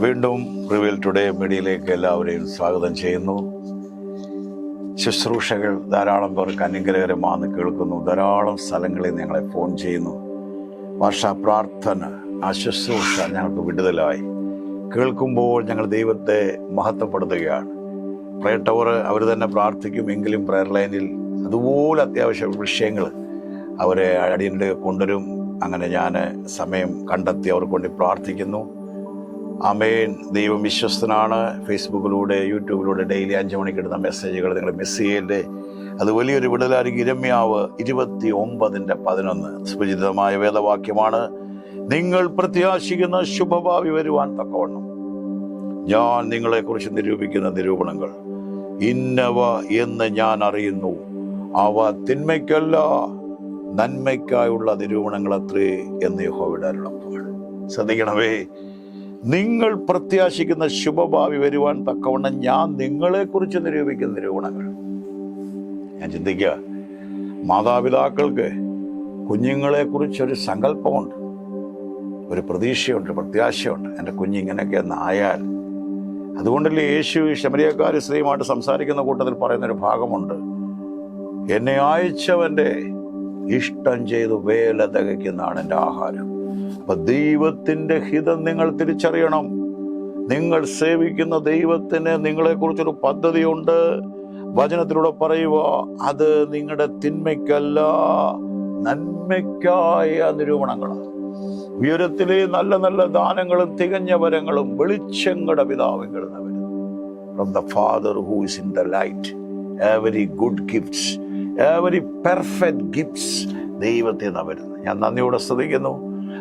വീണ്ടും reveal today മീഡിയയിലേക്ക് എല്ലാവരെയും സ്വാഗതം ചെയ്യുന്നു. ശുശ്രൂഷകൾ ധാരാളം പേർക്ക് അനുഗ്രഹകരമാണെന്ന് കേൾക്കുന്നു. ധാരാളം സ്ഥലങ്ങളിൽ ഞങ്ങളെ ഫോൺ ചെയ്യുന്നു. ഭാഷാ പ്രാർത്ഥന, ആ ശുശ്രൂഷ ഞങ്ങൾക്ക് വിടുതലായി. കേൾക്കുമ്പോൾ ഞങ്ങൾ ദൈവത്തെ മഹത്വപ്പെടുത്തുകയാണ്. പ്രയർ ടവർ അവർ തന്നെ പ്രാർത്ഥിക്കുമെങ്കിലും പ്രയർ ലൈനിൽ അതുപോലെ അത്യാവശ്യ വിഷയങ്ങൾ അവരെ അടിയൻ്റെ കൊണ്ടുവരും. അങ്ങനെ ഞാൻ സമയം കണ്ടെത്തി അവർക്ക് വേണ്ടി പ്രാർത്ഥിക്കുന്നു. ആമേൻ. ദൈവം വിശ്വസ്തനാണ്. ഫേസ്ബുക്കിലൂടെ യൂട്യൂബിലൂടെ ഡെയിലി 5 മണിക്ക് ഇടുന്ന മെസ്സേജുകൾ നിങ്ങൾ മിസ് ചെയ്യല്ലേ. അത് വലിയൊരു വിടുതലായിരിക്കും. ഇരമ്യാവ് 29:11 സുപരിചിതമായ വേദവാക്യമാണ്. നിങ്ങൾ പ്രത്യാശിക്കുന്ന ശുഭഭാവി വരുവാൻ തക്കവണ്ണം ഞാൻ നിങ്ങളെക്കുറിച്ച് നിരൂപിക്കുന്ന നിരൂപണങ്ങൾ ഇന്നവ എന്ന് ഞാൻ അറിയുന്നു. അവ തിന്മയ്ക്കല്ല നന്മയ്ക്കായുള്ള നിരൂപണങ്ങൾ അത്രേ എന്ന് യഹോവയുടെ അരുളപ്പാട്. ശ്രദ്ധിക്കണമേ, നിങ്ങൾ പ്രത്യാശിക്കുന്ന ശുഭഭാവി വരുവാൻ തക്കവണ്ണം ഞാൻ നിങ്ങളെക്കുറിച്ച് നിരൂപിക്കുന്ന നിരൂപണങ്ങൾ. ഞാൻ ചിന്തിക്കുക, മാതാപിതാക്കൾക്ക് കുഞ്ഞുങ്ങളെക്കുറിച്ചൊരു സങ്കല്പമുണ്ട്, ഒരു പ്രതീക്ഷയുണ്ട്, പ്രത്യാശയുണ്ട്. എൻ്റെ കുഞ്ഞിങ്ങനെയൊക്കെ എന്നായാൽ. അതുകൊണ്ടല്ലേ യേശു ശമരിയക്കാരി സ്ത്രീയുമായിട്ട് സംസാരിക്കുന്ന കൂട്ടത്തിൽ പറയുന്നൊരു ഭാഗമുണ്ട്, എന്നെ അയച്ചവൻ്റെ ഇഷ്ടം ചെയ്തു വേല തികയ്ക്കുന്നതാണ് എൻ്റെ ആഹാരം. അപ്പൊ ദൈവത്തിന്റെ ഹിതം നിങ്ങൾ തിരിച്ചറിയണം. നിങ്ങൾ സേവിക്കുന്ന ദൈവത്തിന് നിങ്ങളെക്കുറിച്ചൊരു പദ്ധതിയുണ്ട്. വചനത്തിലൂടെ പറയുക, അത് നിങ്ങളുടെ തിന്മയ്ക്കല്ല നന്മയ്ക്കായ നിരൂപണങ്ങളാണ്. ഉയരത്തിലെ നല്ല നല്ല ദാനങ്ങളും തികഞ്ഞ വരങ്ങളും വെളിച്ചങ്ങളുടെ പിതാവിൽ from the father who is in the light every good gifts, every perfect gifts ദൈവത്തിൽ നിന്നാണ് വരുന്നത്. ഞാൻ നന്ദിയോടെ ശ്രദ്ധിക്കുന്നു.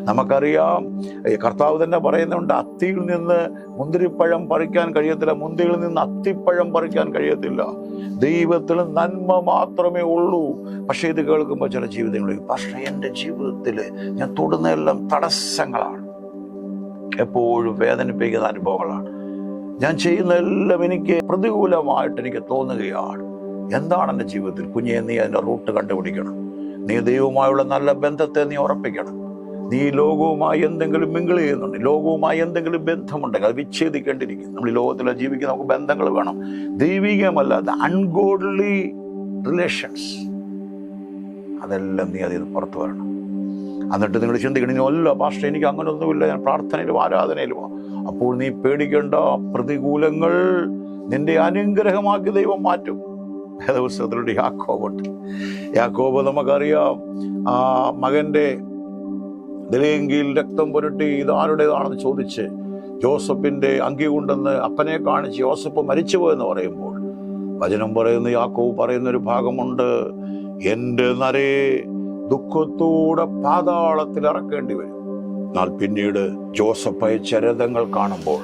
നമുക്കറിയാം, കർത്താവ് തന്നെ പറയുന്നുണ്ട്, അത്തിയിൽ നിന്ന് മുന്തിരിപ്പഴം പറിക്കാൻ കഴിയത്തില്ല, മുന്തിരിയിൽ നിന്ന് അത്തിപ്പഴം പറിക്കാൻ കഴിയത്തില്ല. ദൈവത്തിൽ നന്മ മാത്രമേ ഉള്ളൂ. പക്ഷെ ഇത് കേൾക്കുമ്പോൾ ചില ജീവിതങ്ങളിൽ, പക്ഷേ എൻ്റെ ജീവിതത്തിൽ ഞാൻ തൊടുന്നതെല്ലാം തടസ്സങ്ങളാണ്, എപ്പോഴും വേദനിപ്പിക്കുന്ന അനുഭവങ്ങളാണ്. ഞാൻ ചെയ്യുന്നതെല്ലാം എനിക്ക് പ്രതികൂലമായിട്ട് എനിക്ക് തോന്നുകയാണ്. എന്താണ് എൻ്റെ ജീവിതത്തിൽ? കുഞ്ഞെ, നീ അതിൻ്റെ റൂട്ട് കണ്ടുപിടിക്കണം. നീ ദൈവവുമായുള്ള നല്ല ബന്ധത്തെ നീ ഉറപ്പിക്കണം. നീ ലോകവുമായി എന്തെങ്കിലും മിങ്കിൾ ചെയ്യുന്നുണ്ട്, ലോകവുമായി എന്തെങ്കിലും ബന്ധമുണ്ടെങ്കിൽ അത് വിച്ഛേദിക്കേണ്ടിയിരിക്കും. നമ്മൾ ഈ ലോകത്തിൽ ജീവിക്കുന്ന നമുക്ക് ബന്ധങ്ങൾ വേണം, ദൈവികമല്ല, അൺഗോഡ്ലി റിലേഷൻസ്. അതെല്ലാം നീ അതിൽ നിന്ന് പുറത്തു വരണം. എന്നിട്ട് നിങ്ങൾ ചിന്തിക്കണം, ഇനി അല്ല പാസ്റ്റർ എനിക്ക് അങ്ങനെയൊന്നുമില്ല, ഞാൻ പ്രാർത്ഥനയിലും ആരാധനയിലുമോ. അപ്പോൾ നീ പേടിക്കേണ്ട, പ്രതികൂലങ്ങൾ നിന്റെ അനുഗ്രഹമാക്കി ദൈവം മാറ്റും. വേദപുസ്തകത്തിലൂടെ യാക്കോബുണ്ട്. യാക്കോബ് നമുക്കറിയാം, ആ മകൻ്റെ ദലയങ്കിയിൽ രക്തം പുരട്ടി ഇതാരുടേതാണെന്ന് ചോദിച്ച് ജോസഫിന്റെ അങ്കി കൊണ്ടെന്ന് അപ്പനെ കാണിച്ച് ജോസഫ് മരിച്ചുപോയെന്ന് പറയുമ്പോൾ വചനം പറയുന്നു, യാക്കോബ് പറയുന്നൊരു ഭാഗമുണ്ട്, എൻ്റെ നരയെ ദുഃഖത്തോടെ പാതാളത്തിൽ ഇറക്കേണ്ടി വരും. എന്നാൽ പിന്നീട് ജോസഫ് അയച്ച രഥങ്ങൾ കാണുമ്പോൾ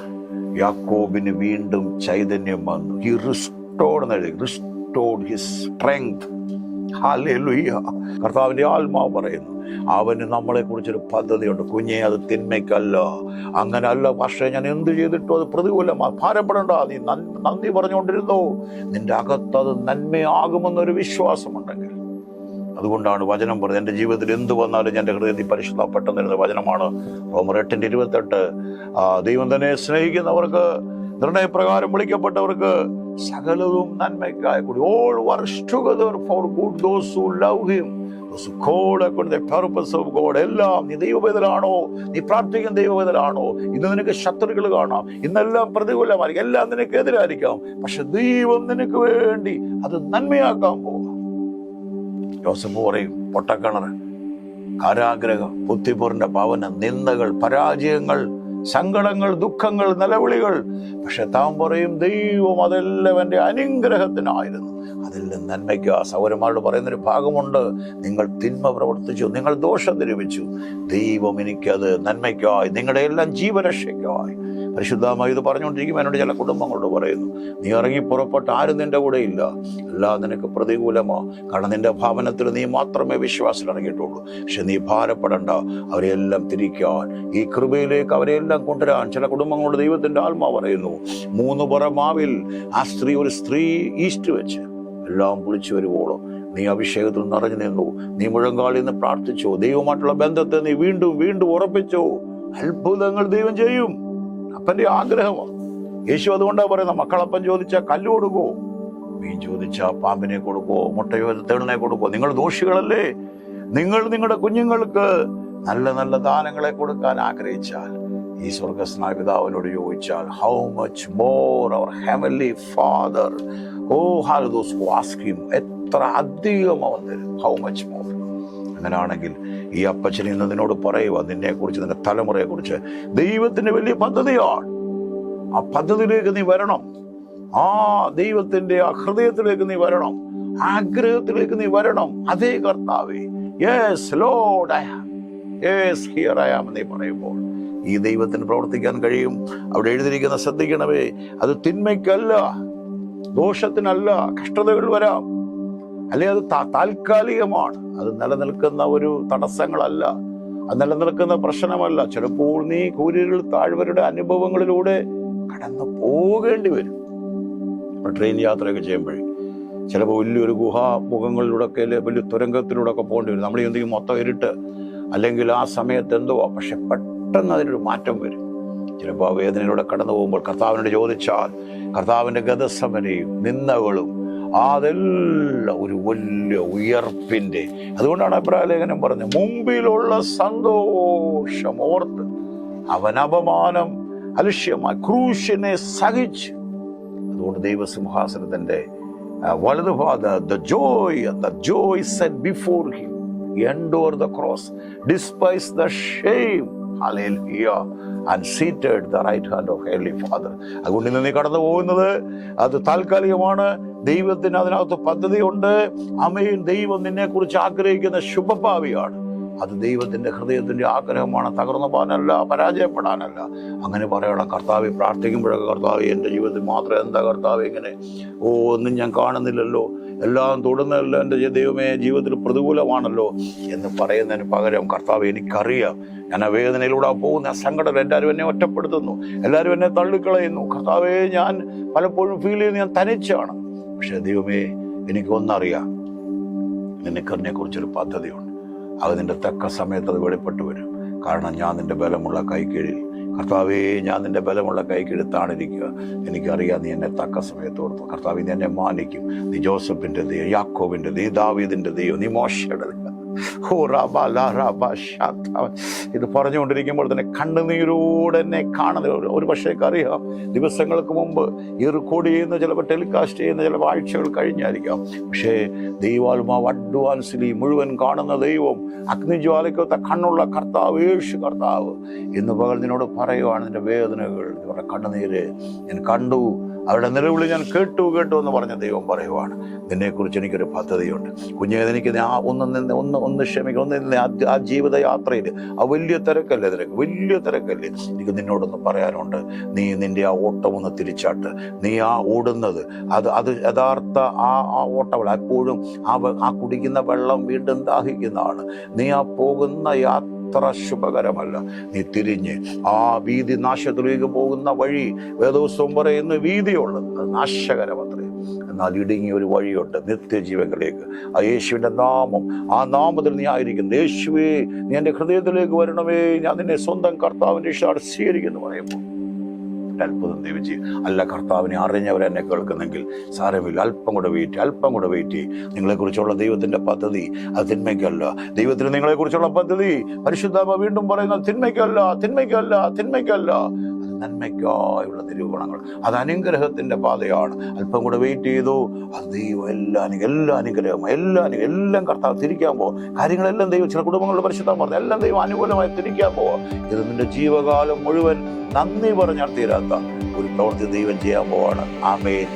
യാക്കോബിന് വീണ്ടും ചൈതന്യം വന്നു. He restored his strength. Hallelujah. കർത്താവിന്റെ ആത്മാവ് പറയുന്നു, അവന് നമ്മളെ കുറിച്ചൊരു പദ്ധതിയുണ്ട്. കുഞ്ഞെ, അത് തിന്മയ്ക്കല്ല, അങ്ങനല്ല. പക്ഷേ ഞാൻ എന്ത് ചെയ്തിട്ടോ അത് പ്രതികൂലമാണ്. ഭാരപ്പെടേണ്ട, നീ നന്ദി പറഞ്ഞുകൊണ്ടിരുന്നോ. നിന്റെ അകത്തത് നന്മയാകുമെന്നൊരു വിശ്വാസമുണ്ടെങ്കിൽ. അതുകൊണ്ടാണ് വചനം പറഞ്ഞത്, എൻ്റെ ജീവിതത്തിൽ എന്ത് വന്നാലും എൻ്റെ ഹൃദയത്തിൽ പരിശുദ്ധപ്പെട്ടെന്നിരുന്ന വചനമാണ് റോമർ 8:28. ദൈവം തന്നെ സ്നേഹിക്കുന്നവർക്ക്, നിർണയപ്രകാരം വിളിക്കപ്പെട്ടവർക്ക് സകലവും നന്മയ്ക്കായി കൂടി. All works together for good those who love him, those who call according to the purpose of God. എല്ലാം നീ ദൈവവേദനാണോ, നീ പ്രാർത്ഥിക്കുന്ന ദൈവവേദനാണോ, ഇന്ന് നിനക്ക് ശത്രുക്കൾ കാണാം, ഇന്നെല്ലാം പ്രതികൂലമായിരിക്കും, എല്ലാം നിനക്ക് എതിരായിരിക്കാം. പക്ഷെ ദൈവം നിനക്ക് വേണ്ടി അത് നന്മയാക്കാൻ പോവാം. യോസഫ് പറയും, പൊട്ടക്കിണർ, കാരാഗ്രഹം, ബുദ്ധിപൂർണ്ണ ഭവനം, നിന്ദകൾ, പരാജയങ്ങൾ, സങ്കടങ്ങൾ, ദുഃഖങ്ങൾ, നിലവിളികൾ. പക്ഷെ താൻ പറയും, ദൈവം അതെല്ലാം എൻ്റെ അനുഗ്രഹത്തിനായിരുന്നു, അതെല്ലാം നന്മയ്ക്ക്. സൗരന്മാരോട് പറയുന്നൊരു ഭാഗമുണ്ട്, നിങ്ങൾ തിന്മ പ്രവർത്തിച്ചു, നിങ്ങൾ ദോഷം നിരൂപിച്ചു, ദൈവം എനിക്കത് നന്മയ്ക്കായി, നിങ്ങളുടെ എല്ലാം ജീവരക്ഷയ്ക്കായി. പരിശുദ്ധമായി ഇത് പറഞ്ഞുകൊണ്ടിരിക്കും. എന്നോട് ചില കുടുംബങ്ങളോട് പറയുന്നു, നീ ഇറങ്ങി പുറപ്പെട്ട് ആരും നിന്റെ കൂടെ ഇല്ല, എല്ലാം നിനക്ക് പ്രതികൂലമോ. കാരണം നിന്റെ ഭവനത്തിൽ നീ മാത്രമേ വിശ്വാസം ഇറങ്ങിയിട്ടുള്ളൂ. പക്ഷെ നീ ഭാരപ്പെടണ്ട, അവരെല്ലാം തിരിക്കാൻ, ഈ കൃപയിലേക്ക് അവരെല്ലാം കൊണ്ടുവരാൻ ചില കുടുംബങ്ങളോട് ദൈവത്തിന്റെ ആത്മാവ് പറയുന്നു. 3 പറ മാവിൽ ആ സ്ത്രീ, ഒരു സ്ത്രീ ഈസ്റ്റ് വെച്ച് എല്ലാം പുളിച്ചു വരുവോളം നീ അഭിഷേകത്തിൽ നിറഞ്ഞു നിന്നു, നീ മുഴങ്കാലിൽ നിന്ന് പ്രാർത്ഥിച്ചോ, ദൈവമായിട്ടുള്ള ബന്ധത്തെ നീ വീണ്ടും വീണ്ടും ഉറപ്പിച്ചോ, അത്ഭുതങ്ങൾ ദൈവം ചെയ്യും. അപ്പൻ്റെ ആഗ്രഹമാണ്. യേശു അതുകൊണ്ടാണ് പറയുന്നത്, മക്കളപ്പം ചോദിച്ചാൽ കല്ല് കൊടുക്കുമോ, മീൻ ചോദിച്ചാൽ പാമ്പിനെ കൊടുക്കുമോ, മുട്ടയോ തേളിനെ കൊടുക്കുമോ? നിങ്ങൾ ദോഷികളല്ലേ? നിങ്ങൾ നിങ്ങളുടെ കുഞ്ഞുങ്ങൾക്ക് നല്ല നല്ല ദാനങ്ങളെ കൊടുക്കാൻ ആഗ്രഹിച്ചാൽ, ഈ സ്വർഗസ്നായ പിതാവിനോട് ചോദിച്ചാൽ, how much more our heavenly father, oh have those who ask him, എത്ര അധികം അവൻ തരും, ഹൗ മച്ച് മോർ. അങ്ങനെയാണെങ്കിൽ ഈ അപ്പച്ചൻ ഇന്ന് നിന്നോട് പറയുക, നിന്നെക്കുറിച്ച്, നിന്റെ തലമുറയെക്കുറിച്ച് ദൈവത്തിന്റെ വലിയ പദ്ധതിയാണ്. ആ പദ്ധതിയിലേക്ക് നീ വരണം. ആ ദൈവത്തിന്റെ ആ ഹൃദയത്തിലേക്ക് നീ വരണം, ആഗ്രഹത്തിലേക്ക് നീ വരണം. അതേ കർത്താവേ, yes Lord I am, yes here I am നീ പറയുമ്പോൾ ഈ ദൈവത്തിന് പ്രവർത്തിക്കാൻ കഴിയും. അവിടെ എഴുതിയിരിക്കുന്ന ശ്രദ്ധിക്കണമേ, അത് തിന്മയ്ക്കല്ല, ദോഷത്തിനല്ല. കഷ്ടതകൾ വരാം, അല്ലെ അത് താൽക്കാലികമാണ്. അത് നിലനിൽക്കുന്ന ഒരു തടസ്സങ്ങളല്ല, അത് നിലനിൽക്കുന്ന പ്രശ്നമല്ല. ചിലപ്പോൾ നീ കൂരിരുൾ താഴ്വരുടെ അനുഭവങ്ങളിലൂടെ കടന്നു പോകേണ്ടി വരും. ട്രെയിൻ യാത്രയൊക്കെ ചെയ്യുമ്പോഴേ ചിലപ്പോൾ വലിയൊരു ഗുഹാമുഖങ്ങളിലൂടെ ഒക്കെ, അല്ലെ വലിയ തുരങ്കത്തിലൂടെ ഒക്കെ പോകേണ്ടി വരും. നമ്മൾ എന്തെങ്കിലും മൊത്തം ഇരുട്ട്, അല്ലെങ്കിൽ ആ സമയത്ത് എന്തുവാ, പക്ഷെ പെട്ടെന്ന് അതിനൊരു മാറ്റം വരും. ചിലപ്പോൾ ആ വേദനയിലൂടെ കടന്നു പോകുമ്പോൾ കർത്താവിനോട് ചോദിച്ചാൽ, കർത്താവിൻ്റെ ഗതസമനയും നിന്ദകളും അതെല്ലാം ഒരു വലിയ ഉയർപ്പിൻ്റെ. അതുകൊണ്ടാണ് എബ്രായ ലേഖനം പറഞ്ഞത്, മുമ്പിലുള്ള സന്തോഷം ഓർത്ത് അവൻ അപമാനം അലക്ഷ്യമായി ക്രൂശിനെ സഹിച്ച്. അതുകൊണ്ട് ദൈവസിംഹാസനത്തിന്റെ വലതുഭാഗത്ത് the joy set before him, he endured the cross, despised the shame, hallelujah, and seated the right hand of Heavenly Father. അതുകൊണ്ട് ഇന്ന് നീ കടന്നു പോകുന്നത് അത് താൽക്കാലികമാണ്. ദൈവത്തിന് അതിനകത്ത് പദ്ധതിയുണ്ട്. ആമേൻ. ദൈവം നിന്നെ കുറിച്ച് ആഗ്രഹിക്കുന്ന ശുഭഭാവിയാണ്. അത് ദൈവത്തിന്റെ ഹൃദയത്തിന്റെ ആഗ്രഹമാണ്, തകർന്നു പോകാനല്ല, പരാജയപ്പെടാനല്ല. അങ്ങനെ പറയണം. കർത്താവെ പ്രാർത്ഥിക്കുമ്പോഴൊക്കെ, കർത്താവ് എൻ്റെ ജീവിതത്തിൽ മാത്രം എന്താ കർത്താവ് ഇങ്ങനെ, ഒന്നും ഞാൻ കാണുന്നില്ലല്ലോ, എല്ലാം തൊടുന്നതല്ല എൻ്റെ ദൈവമേ, ജീവിതത്തിൽ പ്രതികൂലമാണല്ലോ എന്ന് പറയുന്നതിന് പകരം, കർത്താവ് എനിക്കറിയാം ഞാൻ ആ വേദനയിലൂടെ പോകുന്ന സങ്കടം, എല്ലാവരും എന്നെ ഒറ്റപ്പെടുത്തുന്നു, എല്ലാവരും എന്നെ തള്ളിക്കളയുന്നു. കർത്താവെ ഞാൻ പലപ്പോഴും ഫീൽ ചെയ്യുന്നത് ഞാൻ തനിച്ചാണ്. പക്ഷെ ദൈവമേ എനിക്കൊന്നറിയാം, നിനക്കെന്നെ കുറിച്ചൊരു പദ്ധതിയുണ്ട്. അത് നിന്റെ തക്ക സമയത്ത് അത് വെളിപ്പെട്ടു വരും. കാരണം ഞാൻ നിന്റെ ബലമുള്ള കൈക്കീഴിൽ, കർത്താവേ ഞാൻ നിന്റെ ബലമുള്ള കൈക്കീഴിൽ താണിരിക്കുക. എനിക്കറിയാം നീ എന്നെ തക്ക സമയത്ത് ഓർത്തു. കർത്താവ് നീ എന്നെ മാനിക്കും. നീ ജോസഫിന്റെ ദൈവം, യാക്കോബിന്റെ ദൈവം, ദാവീദിന്റെ ദൈവം, നീ മോശയുടെ ദൈവം. ഇത് പറഞ്ഞുകൊണ്ടിരിക്കുമ്പോൾ തന്നെ കണ്ണുനീരോടെ എന്നെ കാണുന്നത് ഒരു പക്ഷേ അറിയാം. ദിവസങ്ങൾക്ക് മുമ്പ് ഈ റെക്കോർഡ് ചെയ്യുന്ന, ചിലപ്പോൾ ടെലികാസ്റ്റ് ചെയ്യുന്ന ചില ആഴ്ചകൾ കഴിഞ്ഞായിരിക്കാം. പക്ഷേ ദൈവാത്മാവ് അഡ്വാൻസിൽ മുഴുവൻ കാണുന്ന ദൈവം, അഗ്നിജ്വാലയ്ക്കൊത്ത കണ്ണുള്ള കർത്താവ്, യേശു കർത്താവ് ഇന്ന് പകൽ നിന്നോട് പറയുവാണ്, നിന്റെ വേദനകൾ, നിങ്ങളുടെ കണ്ണുനീര് ഞാൻ കണ്ടു, അവരുടെ നിലവിളി ഞാൻ കേട്ടു എന്ന് പറഞ്ഞ ദൈവം പറയുവാണ്, നിന്നെക്കുറിച്ച് എനിക്കൊരു പദ്ധതിയുണ്ട്. കുഞ്ഞേ, എനിക്ക് ഒന്ന് ക്ഷമിക്കുക. ആ ജീവിതയാത്രയിൽ ആ വലിയ തിരക്കല്ലേ, വലിയ തിരക്കല്ലേ, എനിക്ക് നിന്നോടൊന്ന് പറയാനുണ്ട്. നീ നിന്റെ ആ ഓട്ടം ഒന്ന് തിരിച്ചാട്ട്. നീ ആ ഓടുന്നത് അത് യഥാർത്ഥ ആ ഓട്ടമല്ല. എപ്പോഴും ആ കുടിക്കുന്ന വെള്ളം വീണ്ടും ദാഹിക്കുന്നതാണ്. നീ ആ പോകുന്ന അത്ര ശുഭകരമല്ല. നീ തിരിഞ്ഞ് ആ വീതി, നാശത്തിലേക്ക് പോകുന്ന വഴി, വേദോസ്തവം പറയുന്ന വീതിയുള്ളത് അത് നാശകരമത്രേ. എന്നാൽ ഇടുങ്ങിയ ഒരു വഴിയുണ്ട് നിത്യജീവങ്ങളിലേക്ക്. ആ യേശുവിൻ്റെ നാമം, ആ നാമത്തിൽ നീ ആയിരിക്കുന്നു. യേശുവേ, നീ എൻ്റെ ഹൃദയത്തിലേക്ക് വരണമേ, ഞാൻ നിന്നെ സ്വന്തം കർത്താവിൻ്റെ ഇഷ്ടം സ്വീകരിക്കുന്നു പറയുമ്പോൾ അത്ഭുതം ദൈവം ചെയ്യും. അല്ല, കർത്താവിനെ അറിഞ്ഞവരെന്നെ കേൾക്കുന്നെങ്കിൽ സാരമില്ല, അല്പം കൂടെ വെയിറ്റ്. നിങ്ങളെക്കുറിച്ചുള്ള ദൈവത്തിന്റെ പദ്ധതി അത് തിന്മയ്ക്കല്ല. ദൈവത്തിന് നിങ്ങളെക്കുറിച്ചുള്ള പദ്ധതി, പരിശുദ്ധാത്മ വീണ്ടും പറയുന്നത് തിന്മയ്ക്കല്ല, അത് നന്മയ്ക്കായുള്ള നിരൂപണങ്ങൾ, അത് അനുഗ്രഹത്തിന്റെ പാതയാണ്. അല്പം കൂടെ വെയിറ്റ് ചെയ്തു. അത് ദൈവം എല്ലാ അനുഗ്രഹം എല്ലാം കർത്താവ് തിരിക്കാൻ പോവാം. കാര്യങ്ങളെല്ലാം ദൈവം, ചില കുടുംബങ്ങളുടെ പരിശുദ്ധം പറഞ്ഞു, എല്ലാം ദൈവം അനുകൂലമായി തിരിക്കാൻ പോവാം. ഇത് നിന്റെ ജീവകാലം മുഴുവൻ നന്ദി പറഞ്ഞാൽ തീരാത്ത ഒരു പ്രവൃത്തി ദൈവം ചെയ്യാൻ പോവാണ്. ആമേൻ.